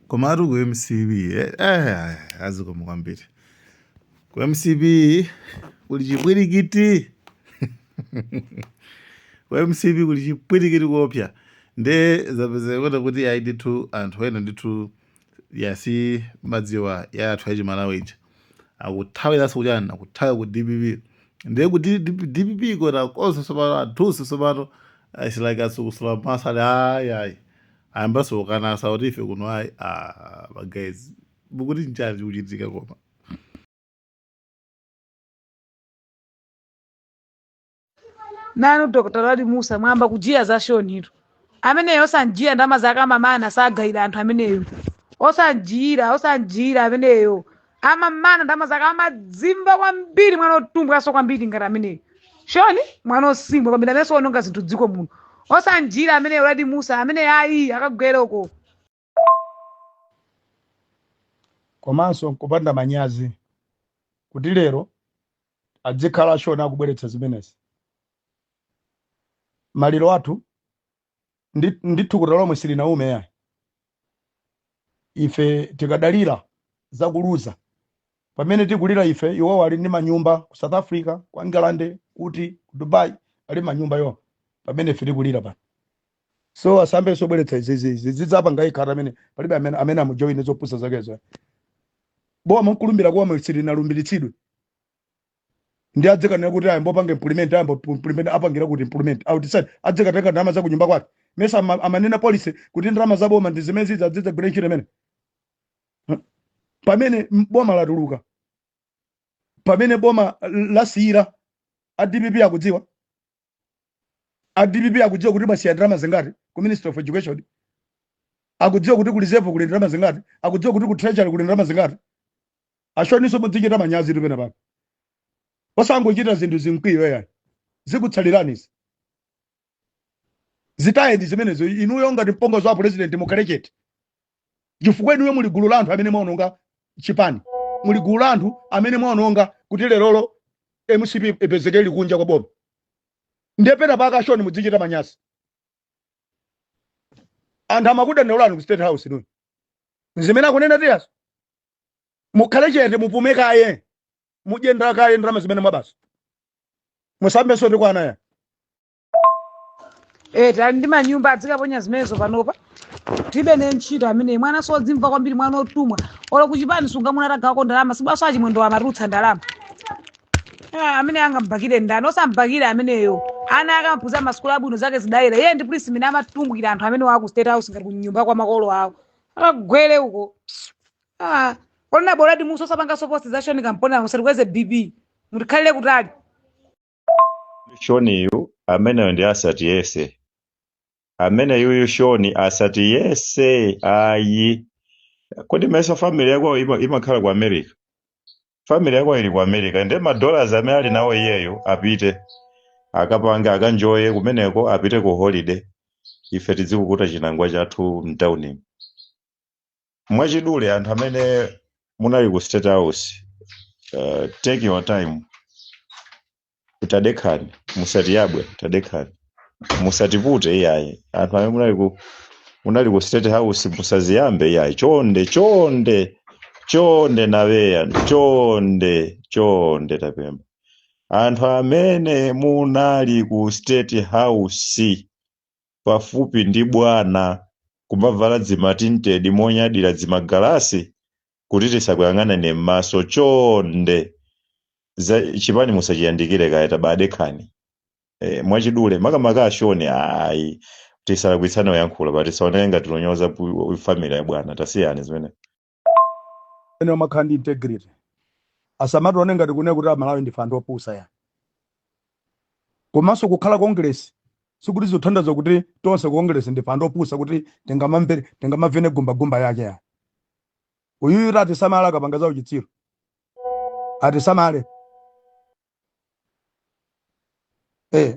Komatu ku MCB azikoma kwambiri. Ku MCB kuli chipwirikiti. Ku MCB kuli chipwirikiti kopya. Nde zapezeka kuti ayi ndithu anthu ena ndithu yasi madziwa ya athu achimalawi ija akuthawiraso kuchani akuthawa ku DPP. Ndiye ku DPP kona konse sopano athunsi sopano achilaikaso kusula maso ali ayi ayambaso kukanasa kuti ife kuno ayi magazi mukuti njani chikuchitika koma. Nanu Dr. Ladi Musa mwamba kujia za shoniru. Ameneyo osanjira ndama zaka mamana sagayira anthu ameneyo. Osanjira ameneyo. Amamana ndama zaka amadzimba kwambiri mwana otumbwa so kwambiri ngati ameneyo. Shoni mwana osimbwa kwambiri ameso ononga zinthu dziko muno. Osanjira ameneyo Ladi Musa ameneyo ayi akagwera uko. Komanso kupanda manyazi kuti lero adzikhala shona akubweretsa zimenezi. Maliro athu ndithu kuti lomwe silinaume yayi. Ife tikadalira zakuluza pamene tikulira ife iwo ali ndi manyumba ku South Africa, ku England, kuti ku Dubai ali manyumba yo pamene ife tikulira pano. So asambe sobweretsa izizi zidzapa ngaikhala amene palibe amene amujoine zopusa zakezo. Boma nkulumbira kwa mwesiri na lumbiritsidwe. Ndi adzeka kuti ayambo panga implement apangira kuti implement outside adzeka tenga ndama za kunyumba kwake. Mesa amanena police kuti ndalama za boma ndizimezi zadzidza grenchire mene. Pamene boma latuluka. Pamene boma lasira DPP akudziwa. DPP akudziwa kuti basi ndalama zingati ku Ministry of Education. Akudziwa kuti ku reserve kuli ndalama zingati, akudziwa kuti ku treasury kuli ndalama zingati. Ashoniso mudzichita manyazi tupena pano. Wasangochita zinthu zinkwiyo yani. Zikutsaliranizi. Zitayendi zimenezo inuyo ngati mpongo za president mukalechete. Chifukwa inuyo muli gulu la anthu amene mwaononga chipani. Muli gulu la anthu amene mwaononga kuti lerolo MCP epezekeli kunja kwa boma. Ndepena paka shoni mudzichita manyazi. Anthu amakuda ndaulani ku State House inu. Zimene akunena tiyaso. Mukalechete mupumeka aye. Mujenda kaye ndalama zimene mwabaso. Musambe sote kwa anaya. Tali ndi manyumba adzikaponya zimenezo panopa. Tibe ne ntchito amene mwana sodzimva kwambiri mwana otumwa. Ola kuchipani sunga muna atagawako ndalama sibaso achimwendo amarutsa ndalama. Amene angambakire ndani osambakire ameneyo. Ana akampuza maskulu abwino zake zidaira. Yeye ndi police mina amatumbukira anthu amene waku State House ngati kunyumba kwa makolo awo. Akagwere uko. Ona Ladi Musa sapanga soposti za shoni kampona musalikweze BB. Mutikhalire kutali. Shoni yu amene ndi asati yese. Amene yuyu shoni asati yese ayi. Kodi meso family yako imakhala ku America. Family yako ili ku America ndi $dollars amene ali nawo iyeyo apite. Akapanga akanjoye kumeneko apite ku holiday. Ife tizikukuta chinangwa chathu mtauni. Mwachidule anthu amene munali ku State House. Take your time. Utadekani, musatiyabwe, utadekani. Musatipute iyayi. Anthu amene munali ku State House musaziyambe iyayi. Chonde naweya, chonde tapemba. Anthu amene munali ku State House pafupi ndi bwana kumavala dzimatinted monyadira dzimagalasi kuti tisakuyang'anane m'maso chonde. Chipani musachiyandikire kaya tabadekani. Mwachidule makamaka ashoni ayi tisalakwitsana uyankhula but tisaoneke ngati tilonyoza family ya bwana tasiyani zimene. Ene makhandi integrity. Asamatu one ngati kune kuti amalawi ndi fandu opusa ya. Komanso kukhala Congress sikuti zothandaza kuti tonse ku Congress ndi fandu opusa kuti tingamavene gumba yake ya. Uyu ati samala kapanga za uchitsiro. Ati samale.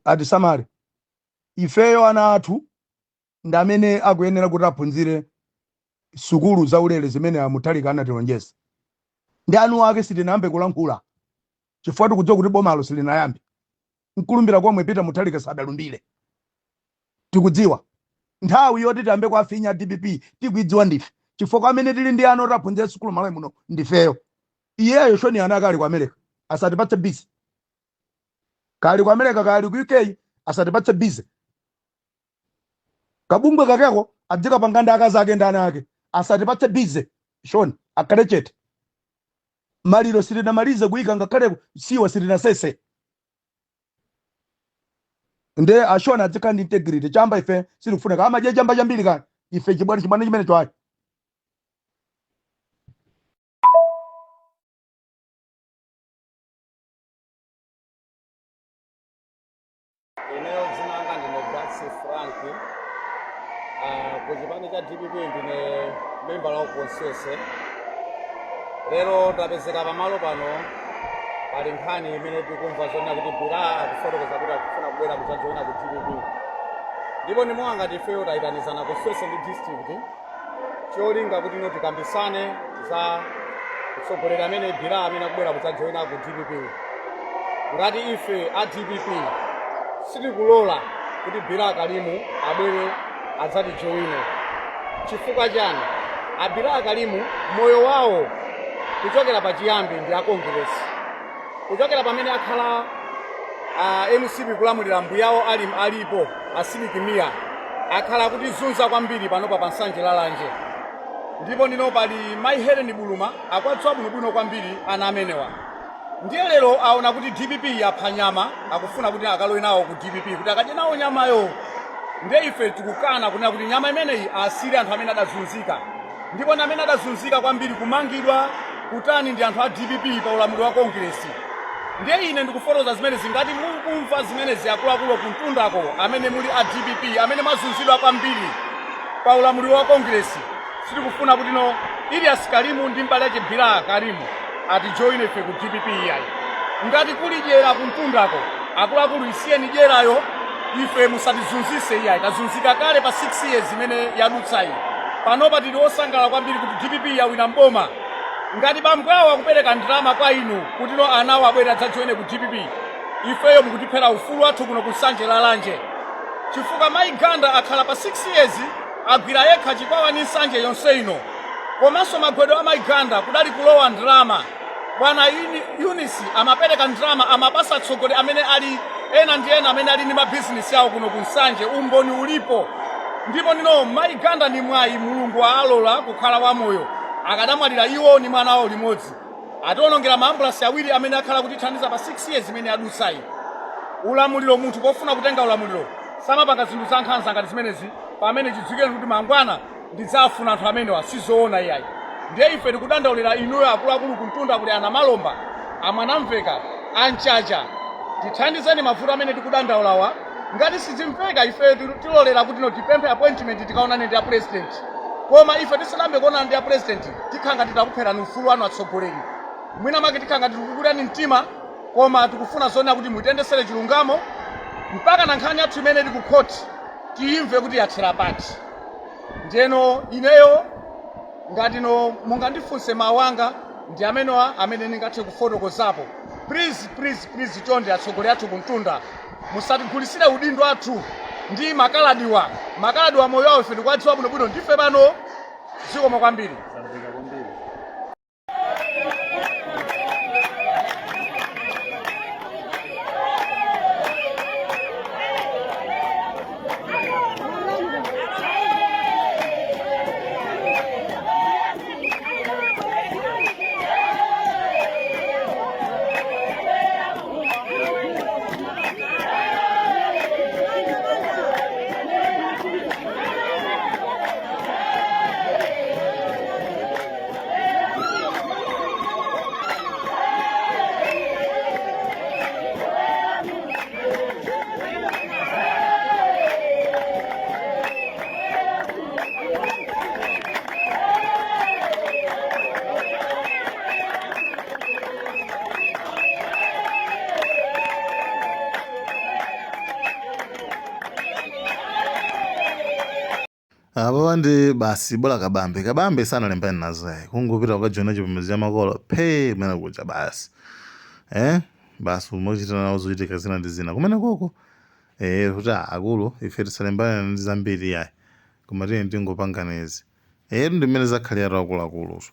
Ati samale. Ifeyo ana athu ndamene akuyenera kuti aphunzire sukulu za ulere zimene amutalika anatilonjeza. Ndi anu wake sitinambe kulankhula. Chifukwa tikudziwa kuti bomalo silinayambe. Nkulumbira komwe Peter Mutalika sadalumbire. Tikudziwa. Nthawi yoti tambe kwa finya DPP tikuidziwa ndife. chifukwa amene tili ndi ana otaphunzira sukulu malawi muno ndifeyo. Iyeyo Shoni ana kali ku America asatipatse bize, kali ku America kali ku UK asatipatse bize. Kabungwe kakeko adzika panganda akazi ake ndi ana ake asatipatse bize. Shoni akhale chete, maliro silinamalize kuyika ngakhale siwa silinasese. Nde ashona adzika ndi integrity chamba ife silifuna kama je chamba chambiri kani ife chibwana chimene chwayi. Eneo dzina langa ndine Gratsi Frank, kuchipani cha DPP ndine memba la ukonsese. Lero tapezeka pamalo pano pali nkhani imene tikumva zona kuti Bira akufotokoza kuti akufuna kubwera kuchajoina ku DPP. Ndipo ndimo anga tifeyo tayitanizana kusese ndi district cholinga kuti ino tikambisane za kutsogolera amene Bira amene akubwera kuchajoina ku DPP. Ngati ife a DPP sitikulola kuti Bira Kalimu abwere adzatijoine. Chifukwa chani? Bira Kalimu moyo wawo kuchokera pachiyambi ndi akongolesi, kuchokera pamene akhala MCP kulamulira mbuyawo alipo asilikimiya akhala kuti zunza kwambiri panopa pa nsanje lalanje. Ndipo ndino pali Mai Helen Buluma akwadziwa bwinobwino kwambiri ana amenewa. Ndiye lero aona kuti DPP yapha nyama akufuna kuti akalowe nawo ku DPP kuti akadye nawo nyamayo. Ndiye ife tikukana kunena kuti nyama imeneyi asiri anthu amene adazunzika. Ndipo amene adazunzika kwambiri kumangidwa kutani ndi anthu a DPP pa ulamuliro wa Kongresi. Ndiye ine ndikufotoza zimene zingati mukumva zimene ziakuluakulu kumtundako amene muli a DPP amene mazunzidwa kwambiri pa ulamuliro wa Kongresi. Sitikufuna kuti no Elias Kalimu ndi mbale yake Bira Kalimu atijoine ife ku DPP iyayi. Ngati kuli jera kumtundako akuluakulu isiyeni jerayo, ife musatizunzise iyayi. Tazunzika kale pa 6 years imene yadutsayi. Panopa tili osangala kwambiri kuti DPP yawina mboma. Ngati bamgwawo akupereka ndalama kwa inu kuti no anawo abwere adzajoine ku DPP, ifeyo mukutiphera ufulu wathu kuno kusanje lalanje. Chifukwa Mai Ganda akhala pa 6 years agwira yekha chikwawa ni nsanje yonse ino. Komanso magwedo a Mai Ganda kudali kulowa ndalama. Bwana Eunice amapereka ndalama amapasa atsogoleri amene ali ena ndi ena amene ali ndi mabizinesi yawo kuno kunsanje, umboni ulipo. Ndipo ndino Mai Ganda ni mwayi Mulungu alola kukhala wamoyo. Akadamwalira iwo ni mwana wawo limodzi. Atiwonongera maambulasi awiri amene akhala kutithandiza pa 6 years imene yadutsayi. Ulamuliro munthu pofuna kutenga ulamuliro samapanga zinthu za nkhanza ngati zimenezi pamene chidziwikeni kuti mangwana ndidzafuna anthu amenewa sizoona iyayi. Ndiye ife tikudandaulira inuyo akuluakulu kumtunda kuti ana Malomba, amwanamveka, anchacha, tithandizeni mavuto amene tikudandaulawa. Ngati sizimveka ife tilolera kuti no tipemphe appointment tikaonane ndi a president. Koma ife tisadambe kuonana ndi a president tikhanga titakupherani ufulu wanu atsogoleri. Mwina make tikhanga tikukukurani mtima, koma tikufuna zona kuti muitendesere chilungamo mpaka na nkhani yathu imene ku court tiimve kuti yathera pati. Ndeno ineyo ngati no mungandifunse mawu anga ndi amenewa amene ndingathe kufotokozapo. Please chonde atsogoleri athu kumtunda musatigulisire udindo athu ndi makaladiwa moyo wawo ife tikuwadziwa bwinobwino ndife pano zikomo kwambiri. Apa ndi basi bola kabambe sana lembani nazayi kungupita kukajoina chipembedzo cha makolo kumene kuja basi basi umochitana nawo zochitika zina ndi zina kumene koko kuti akulu ife tisalembane ndi zambiri yayi koma tiyeni tingopanganizi ndi mmene zakhalira akuluakuluzo.